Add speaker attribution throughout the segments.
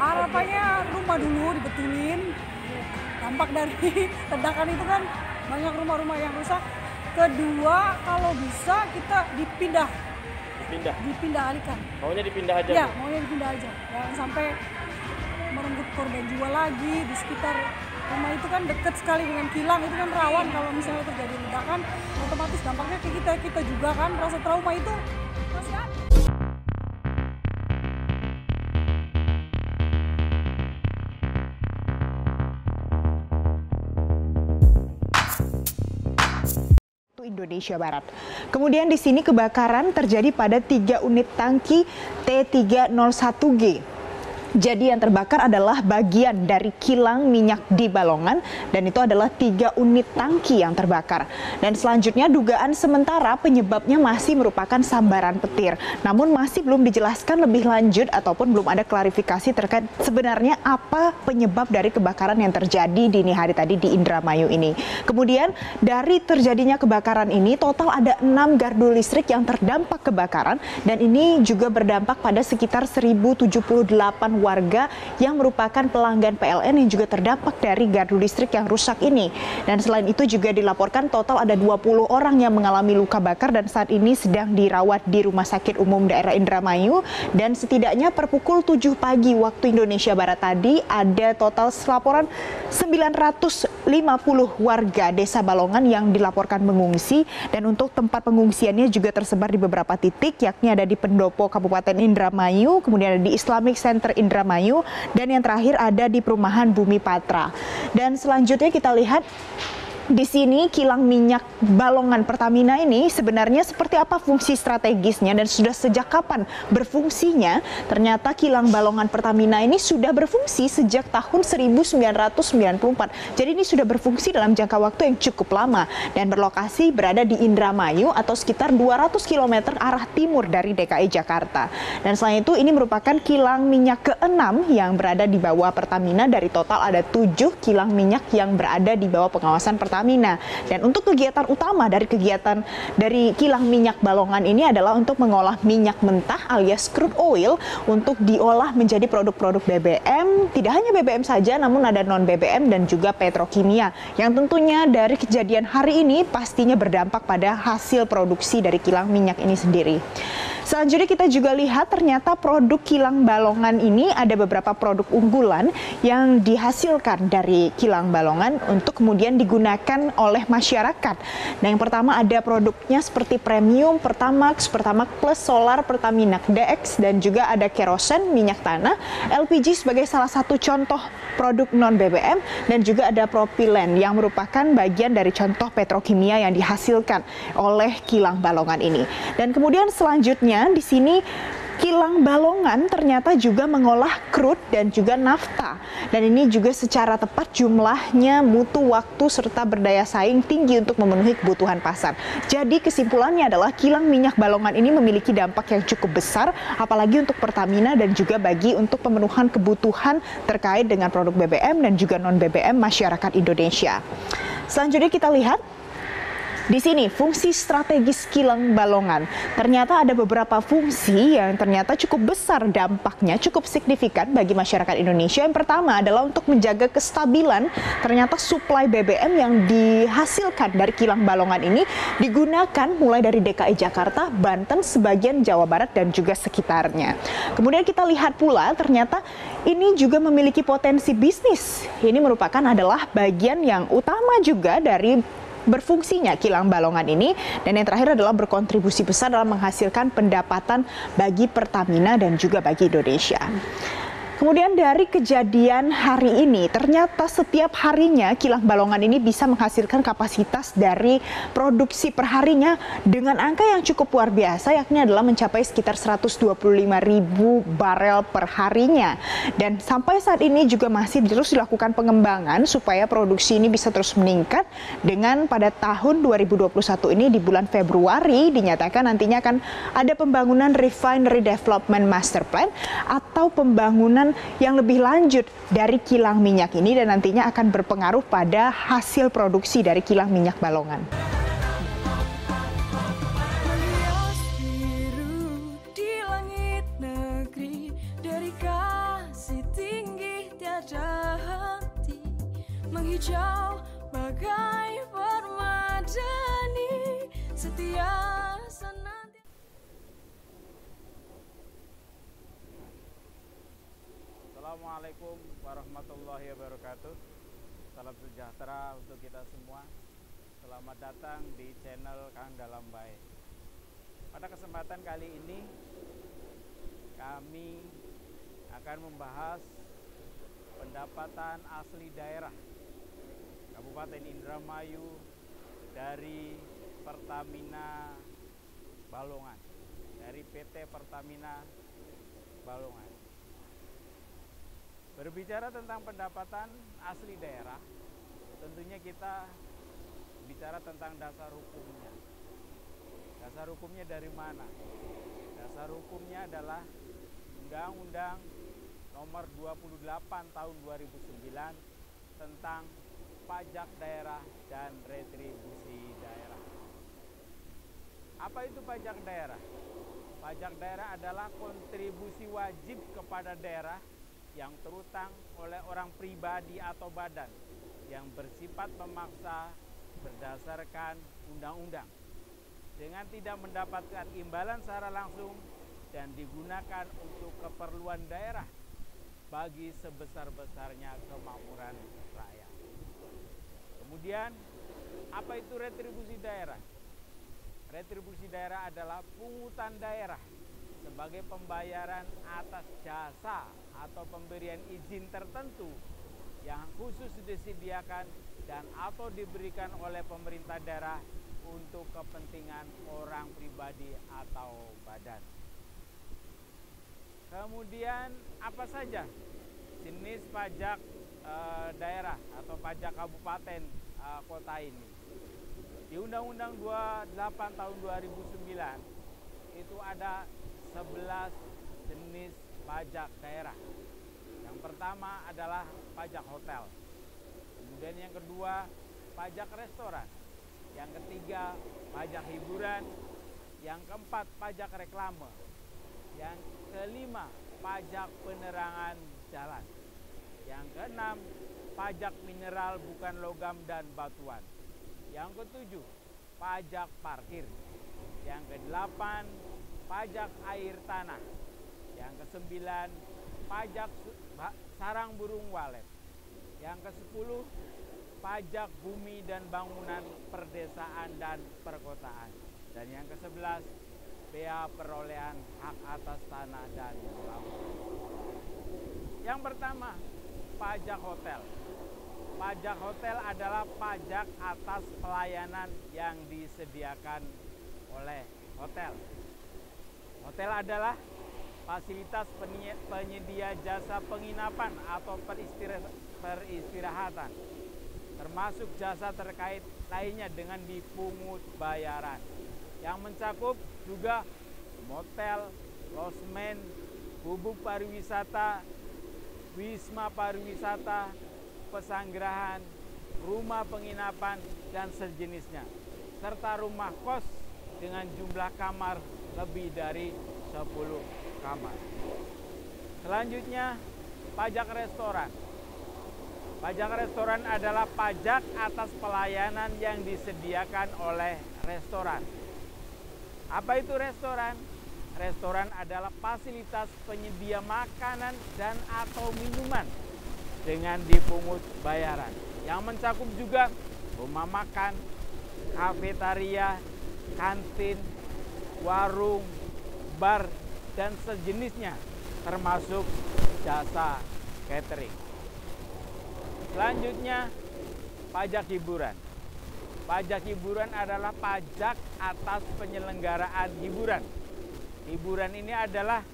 Speaker 1: Harapannya rumah dulu dibetulin. Dampak dari ledakan itu kan banyak rumah-rumah yang rusak. Kedua, kalau bisa kita dipindah alihkan.
Speaker 2: Maunya dipindah aja?
Speaker 1: Ya, maunya dipindah aja. Jangan sampai merenggut korban jiwa lagi di sekitar rumah itu kan dekat sekali dengan kilang, itu kan rawan kalau misalnya terjadi ledakan, otomatis dampaknya ke kita juga kan, rasa trauma itu masih ada.
Speaker 3: Indonesia Barat. Kemudian di sini kebakaran terjadi pada 3 unit tangki T301G. Jadi yang terbakar adalah bagian dari kilang minyak di Balongan dan itu adalah 3 unit tangki yang terbakar. Dan selanjutnya dugaan sementara penyebabnya masih merupakan sambaran petir. Namun masih belum dijelaskan lebih lanjut ataupun belum ada klarifikasi terkait sebenarnya apa penyebab dari kebakaran yang terjadi dini hari tadi di Indramayu ini. Kemudian dari terjadinya kebakaran ini total ada 6 gardu listrik yang terdampak kebakaran dan ini juga berdampak pada sekitar 1078 warga yang merupakan pelanggan PLN yang juga terdampak dari gardu listrik yang rusak ini. Dan selain itu juga dilaporkan total ada 20 orang yang mengalami luka bakar dan saat ini sedang dirawat di Rumah Sakit Umum Daerah Indramayu. Dan setidaknya per pukul 7 pagi waktu Indonesia Barat tadi ada total laporan 950 warga Desa Balongan yang dilaporkan mengungsi dan untuk tempat pengungsiannya juga tersebar di beberapa titik yakni ada di Pendopo Kabupaten Indramayu, kemudian ada di Islamic Center Indramayu, dan yang terakhir ada di perumahan Bumi Patra. Dan selanjutnya kita lihat di sini kilang minyak Balongan Pertamina ini sebenarnya seperti apa fungsi strategisnya dan sudah sejak kapan berfungsinya. Ternyata kilang Balongan Pertamina ini sudah berfungsi sejak tahun 1994. Jadi ini sudah berfungsi dalam jangka waktu yang cukup lama dan berlokasi berada di Indramayu atau sekitar 200 km arah timur dari DKI Jakarta. Dan selain itu ini merupakan kilang minyak ke-6 yang berada di bawah Pertamina. Dari total ada 7 kilang minyak yang berada di bawah pengawasan Pertamina. Dan untuk kegiatan utama dari kilang minyak Balongan ini adalah untuk mengolah minyak mentah alias crude oil untuk diolah menjadi produk-produk BBM. Tidak hanya BBM saja, namun ada non BBM dan juga petrokimia yang tentunya dari kejadian hari ini pastinya berdampak pada hasil produksi dari kilang minyak ini sendiri. Selanjutnya kita juga lihat ternyata produk kilang Balongan ini ada beberapa produk unggulan yang dihasilkan dari kilang Balongan untuk kemudian digunakan oleh masyarakat. Nah, yang pertama ada produknya seperti premium, Pertamax, Pertamax Plus, Solar, Pertamina DX, dan juga ada kerosen, minyak tanah, LPG sebagai salah satu contoh produk non BBM, dan juga ada propilen yang merupakan bagian dari contoh petrokimia yang dihasilkan oleh kilang Balongan ini. Dan kemudian selanjutnya di sini kilang Balongan ternyata juga mengolah crude dan juga nafta. Dan ini juga secara tepat jumlahnya, mutu waktu, serta berdaya saing tinggi untuk memenuhi kebutuhan pasar. Jadi kesimpulannya adalah kilang minyak Balongan ini memiliki dampak yang cukup besar, apalagi untuk Pertamina dan juga bagi untuk pemenuhan kebutuhan terkait dengan produk BBM dan juga non-BBM masyarakat Indonesia. Selanjutnya kita lihat di sini fungsi strategis kilang Balongan. Ternyata ada beberapa fungsi yang ternyata cukup besar dampaknya, cukup signifikan bagi masyarakat Indonesia. Yang pertama adalah untuk menjaga kestabilan. Ternyata suplai BBM yang dihasilkan dari kilang Balongan ini digunakan mulai dari DKI Jakarta, Banten, sebagian Jawa Barat dan juga sekitarnya. Kemudian kita lihat pula ternyata ini juga memiliki potensi bisnis. Ini merupakan adalah bagian yang utama juga dari berfungsinya kilang Balongan ini, dan yang terakhir adalah berkontribusi besar dalam menghasilkan pendapatan bagi Pertamina dan juga bagi Indonesia. Kemudian dari kejadian hari ini, ternyata setiap harinya kilang Balongan ini bisa menghasilkan kapasitas dari produksi perharinya dengan angka yang cukup luar biasa, yakni adalah mencapai sekitar 125.000 barel per harinya. Dan sampai saat ini juga masih terus dilakukan pengembangan supaya produksi ini bisa terus meningkat, dengan pada tahun 2021 ini di bulan Februari dinyatakan nantinya akan ada pembangunan Refinery Development Master Plan atau pembangunan yang lebih lanjut dari kilang minyak ini, dan nantinya akan berpengaruh pada hasil produksi dari kilang minyak Balongan.
Speaker 1: Di langit negeri dari kasih tinggi.
Speaker 2: hijau bagai permadani setia senantiasa.
Speaker 4: Assalamualaikum warahmatullahi wabarakatuh. Salam sejahtera untuk kita semua. Selamat datang di channel Kang Dalam Bae. Pada kesempatan kali ini kami akan membahas pendapatan asli daerah Kabupaten Indramayu dari Pertamina Balongan, dari PT Pertamina Balongan. Berbicara tentang pendapatan asli daerah, tentunya kita bicara tentang dasar hukumnya. Dasar hukumnya dari mana? Dasar hukumnya adalah Undang-Undang Nomor 28 Tahun 2009 tentang pajak daerah dan retribusi daerah. Apa itu pajak daerah? Pajak daerah adalah kontribusi wajib kepada daerah yang terutang oleh orang pribadi atau badan yang bersifat memaksa berdasarkan undang-undang dengan tidak mendapatkan imbalan secara langsung dan digunakan untuk keperluan daerah bagi sebesar-besarnya kemakmuran rakyat. Kemudian, apa itu retribusi daerah? Retribusi daerah adalah pungutan daerah sebagai pembayaran atas jasa atau pemberian izin tertentu yang khusus disediakan dan atau diberikan oleh pemerintah daerah untuk kepentingan orang pribadi atau badan. Kemudian apa saja jenis pajak daerah atau pajak kabupaten kota ini? Di Undang-Undang 28 tahun 2009 itu ada 11 jenis pajak daerah. Yang pertama adalah pajak hotel. Kemudian yang kedua pajak restoran. Yang ketiga pajak hiburan. Yang keempat pajak reklame. Yang kelima pajak penerangan jalan. Yang keenam pajak mineral bukan logam dan batuan. Yang ketujuh pajak parkir. Yang kedelapan pajak air tanah. Yang kesembilan pajak sarang burung walet. Yang ke-10 pajak bumi dan bangunan perdesaan dan perkotaan. Dan yang ke-11 bea perolehan hak atas tanah dan bangunan. Yang pertama, pajak hotel. Pajak hotel adalah pajak atas pelayanan yang disediakan oleh hotel. Hotel adalah fasilitas penyedia jasa penginapan atau peristirahatan, termasuk jasa terkait lainnya dengan dipungut bayaran, yang mencakup juga motel, losmen, gubuk pariwisata, wisma pariwisata, pesanggerahan, rumah penginapan, dan sejenisnya, serta rumah kos dengan jumlah kamar lebih dari 10 kamar. Selanjutnya, pajak restoran. Pajak restoran adalah pajak atas pelayanan yang disediakan oleh restoran. Apa itu restoran? Restoran adalah fasilitas penyedia makanan dan atau minuman dengan dipungut bayaran, yang mencakup juga rumah makan, kafetaria, kantin, warung, bar, dan sejenisnya, termasuk jasa catering. Selanjutnya, pajak hiburan. Pajak hiburan adalah pajak atas penyelenggaraan hiburan. Hiburan ini adalah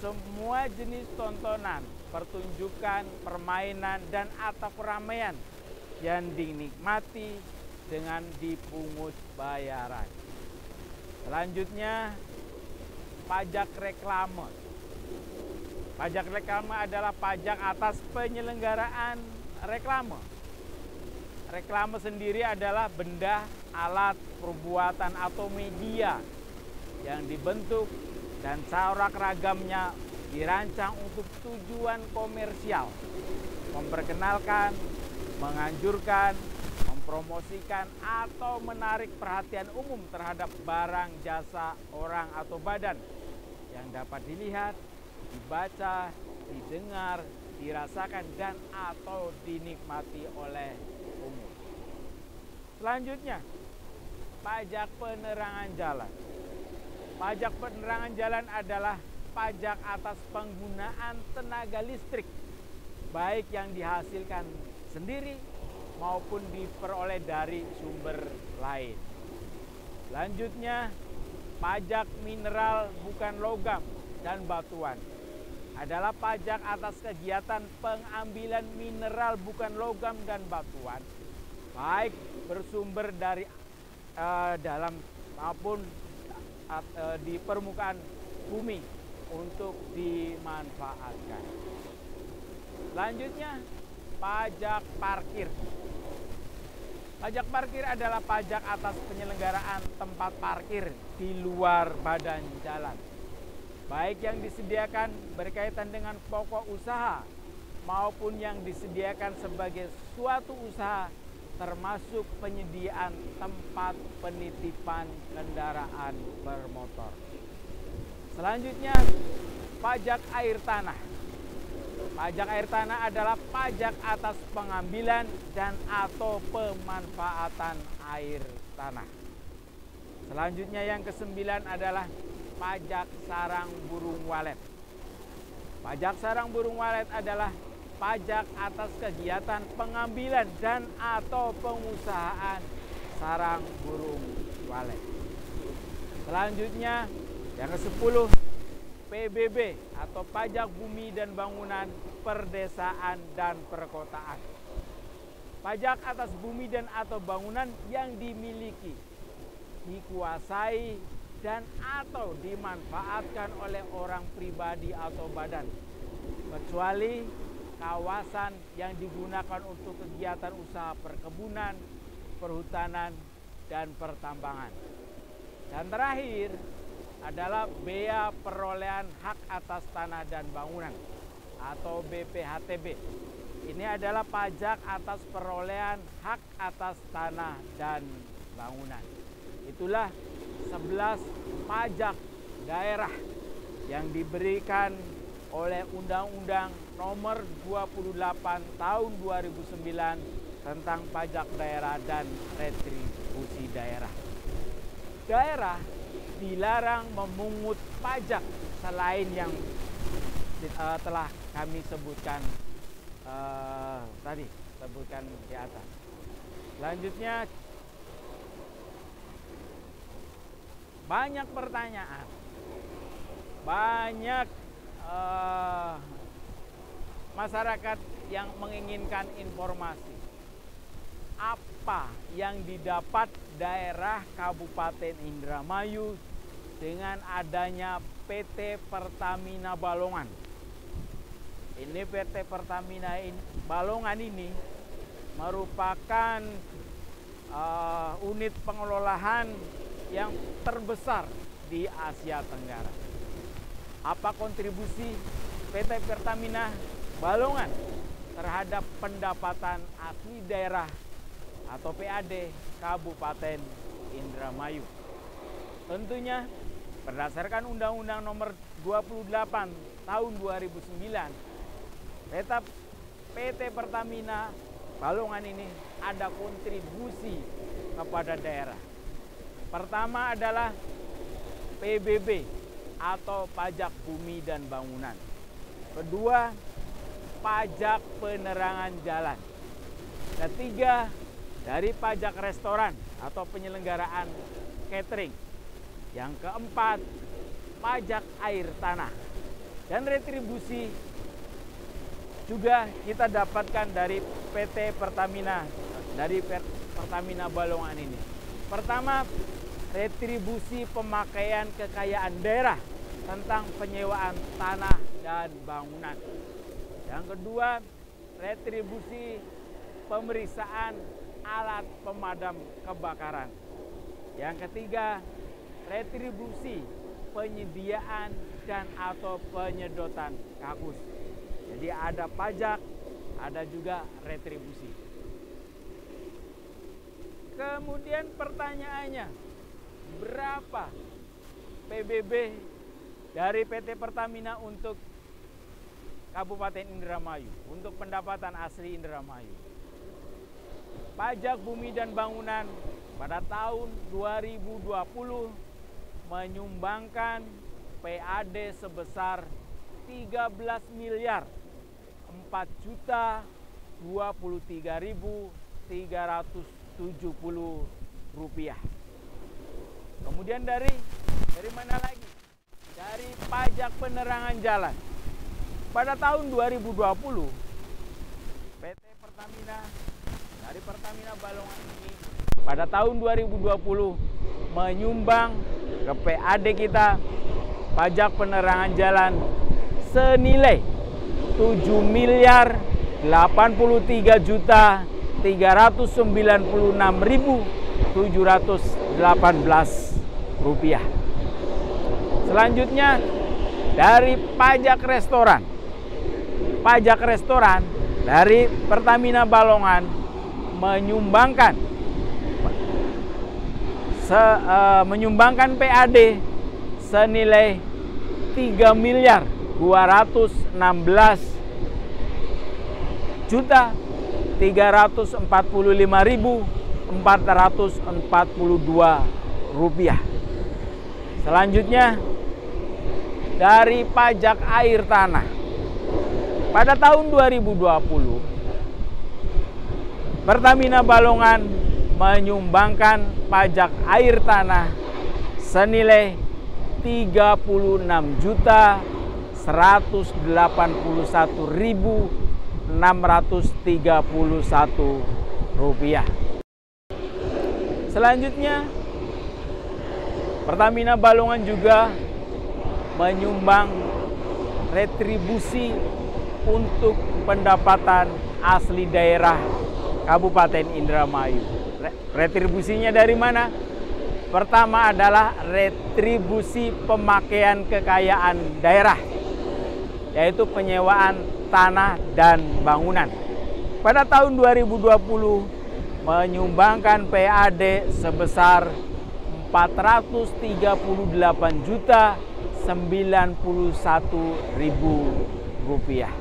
Speaker 4: semua jenis tontonan, pertunjukan, permainan, dan atau keramaian yang dinikmati dengan dipungut bayaran. Selanjutnya, pajak reklame. Pajak reklame adalah pajak atas penyelenggaraan reklame. Reklame sendiri adalah benda, alat, perbuatan, atau media yang dibentuk dan corak ragamnya dirancang untuk tujuan komersial, memperkenalkan, menganjurkan, mempromosikan, atau menarik perhatian umum terhadap barang, jasa, orang, atau badan yang dapat dilihat, dibaca, didengar, dirasakan, dan atau dinikmati oleh umum. Selanjutnya, pajak penerangan jalan. Pajak penerangan jalan adalah pajak atas penggunaan tenaga listrik, baik yang dihasilkan sendiri maupun diperoleh dari sumber lain. Selanjutnya, pajak mineral bukan logam dan batuan adalah pajak atas kegiatan pengambilan mineral bukan logam dan batuan, baik bersumber dari dalam maupun di permukaan bumi untuk dimanfaatkan. Selanjutnya, pajak parkir. Pajak parkir adalah pajak atas penyelenggaraan tempat parkir di luar badan jalan, baik yang disediakan berkaitan dengan pokok usaha maupun yang disediakan sebagai suatu usaha, termasuk penyediaan tempat penitipan kendaraan bermotor. Selanjutnya, pajak air tanah. Pajak air tanah adalah pajak atas pengambilan dan atau pemanfaatan air tanah. Selanjutnya yang ke-9 adalah pajak sarang burung walet. Pajak sarang burung walet adalah pajak atas kegiatan pengambilan dan atau pengusahaan sarang burung walet. Selanjutnya yang ke-10, PBB atau pajak bumi dan bangunan perdesaan dan perkotaan. Pajak atas bumi dan atau bangunan yang dimiliki, dikuasai dan atau dimanfaatkan oleh orang pribadi atau badan, kecuali kawasan yang digunakan untuk kegiatan usaha perkebunan, perhutanan, dan pertambangan. Dan terakhir adalah bea perolehan hak atas tanah dan bangunan atau BPHTB. Ini adalah pajak atas perolehan hak atas tanah dan bangunan. Itulah 11 pajak daerah yang diberikan oleh Undang-Undang Nomor 28 Tahun 2009 tentang pajak daerah dan retribusi daerah. Daerah dilarang memungut pajak selain yang telah kami sebutkan sebutkan di atas. Selanjutnya, banyak pertanyaan, banyak masyarakat yang menginginkan informasi. Apa yang didapat daerah Kabupaten Indramayu dengan adanya PT Pertamina Balongan? Ini PT Pertamina Balongan ini merupakan unit pengelolaan yang terbesar di Asia Tenggara. Apa kontribusi PT Pertamina Balongan terhadap pendapatan asli daerah atau PAD Kabupaten Indramayu? Tentunya berdasarkan Undang-Undang Nomor 28 Tahun 2009, PT Pertamina Balongan ini ada kontribusi kepada daerah. Pertama adalah PBB atau pajak bumi dan bangunan. Kedua, pajak penerangan jalan. Ketiga, dari pajak restoran atau penyelenggaraan catering. Yang keempat, pajak air tanah. Dan retribusi juga kita dapatkan dari PT Pertamina, dari Pertamina Balongan ini. Pertama, retribusi pemakaian kekayaan daerah tentang penyewaan tanah dan bangunan. Yang kedua, retribusi pemeriksaan alat pemadam kebakaran. Yang ketiga, retribusi penyediaan dan atau penyedotan kakus. Jadi ada pajak, ada juga retribusi. Kemudian pertanyaannya, berapa PBB dari PT Pertamina untuk Kabupaten Indramayu, untuk pendapatan asli Indramayu? Pajak bumi dan bangunan pada tahun 2020 menyumbangkan PAD sebesar 13 miliar 4.023.370 rupiah. Kemudian dari mana lagi? Dari pajak penerangan jalan. Pada tahun 2020 PT Pertamina dari Pertamina Balongan ini pada tahun 2020 menyumbang ke PAD kita pajak penerangan jalan senilai 7.396.718 rupiah. Selanjutnya dari pajak restoran. Pajak restoran dari Pertamina Balongan menyumbangkan PAD senilai 3.216.345.442 rupiah. Selanjutnya dari pajak air tanah. Pada tahun 2020 Pertamina Balongan menyumbangkan pajak air tanah senilai 36.181.631 rupiah. Selanjutnya Pertamina Balongan juga menyumbang retribusi untuk pendapatan asli daerah Kabupaten Indramayu. Retribusinya dari mana? Pertama adalah retribusi pemakaian kekayaan daerah, yaitu penyewaan tanah dan bangunan. Pada tahun 2020 menyumbangkan PAD sebesar 438.091.000 rupiah.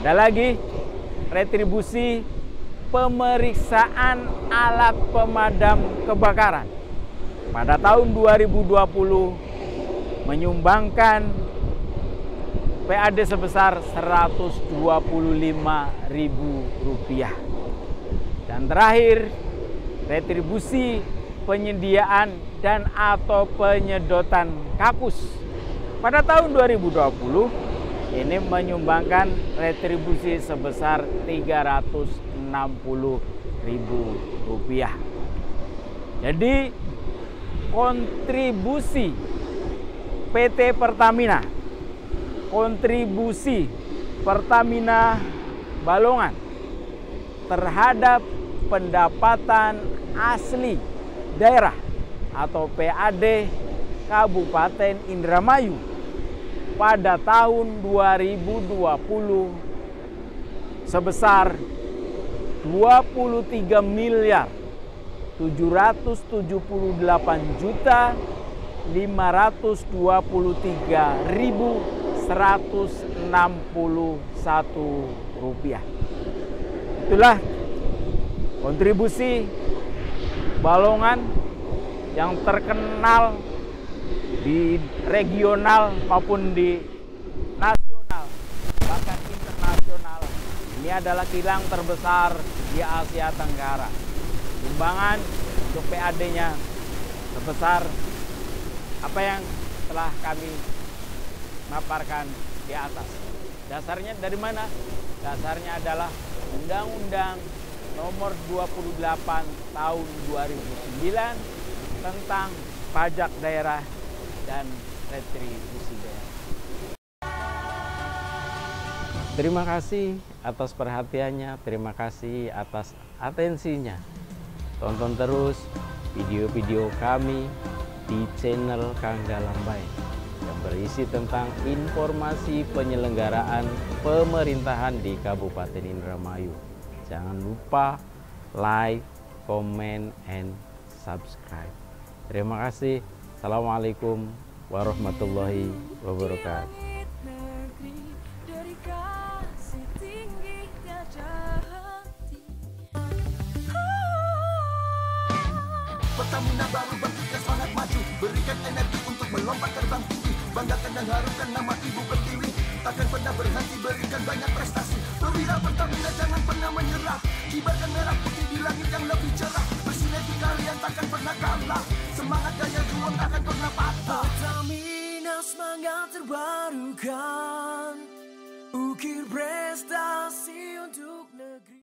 Speaker 4: Ada lagi retribusi pemeriksaan alat pemadam kebakaran. Pada tahun 2020 menyumbangkan PAD sebesar 125.000 rupiah. Dan terakhir, retribusi penyediaan dan atau penyedotan kakus. Pada tahun 2020 ini menyumbangkan retribusi sebesar 360.000 rupiah. Jadi kontribusi PT Pertamina, kontribusi Pertamina Balongan terhadap pendapatan asli daerah atau PAD Kabupaten Indramayu pada tahun 2020 sebesar 23.783.161 rupiah. Itulah kontribusi Balongan yang terkenal di regional maupun di nasional, bahkan internasional. Ini adalah kilang terbesar di Asia Tenggara. Sumbangan untuk PAD-nya sebesar apa yang telah kami maparkan di atas. Dasarnya dari mana? Dasarnya adalah Undang-Undang Nomor 28 Tahun 2009 tentang pajak daerah dan retribusi daerah. Terima kasih atas perhatiannya, terima kasih atas atensinya. Tonton terus video-video kami di channel Kang Dalambai yang berisi tentang informasi penyelenggaraan pemerintahan di Kabupaten Indramayu. Jangan lupa like, comment, and subscribe. Terima kasih. Assalamualaikum warahmatullahi wabarakatuh.
Speaker 2: Negeri dari kasih tinggi gajah hati.
Speaker 5: Pertamina baru bangkitkan semangat maju, berikan energi untuk melompat terbang tinggi, banggakan dan harumkan nama Ibu Pertiwi, takkan pernah berhenti berikan banyak prestasi. Perwira Pertamina jangan pernah menyerah, kibarkan merah putih di langit yang lebih cerah, bersinergi kalian takkan pernah kalah, semangat daya juang takkan pernah patah.
Speaker 2: Pertamina semangat terbarukan, ukir prestasi untuk negeri.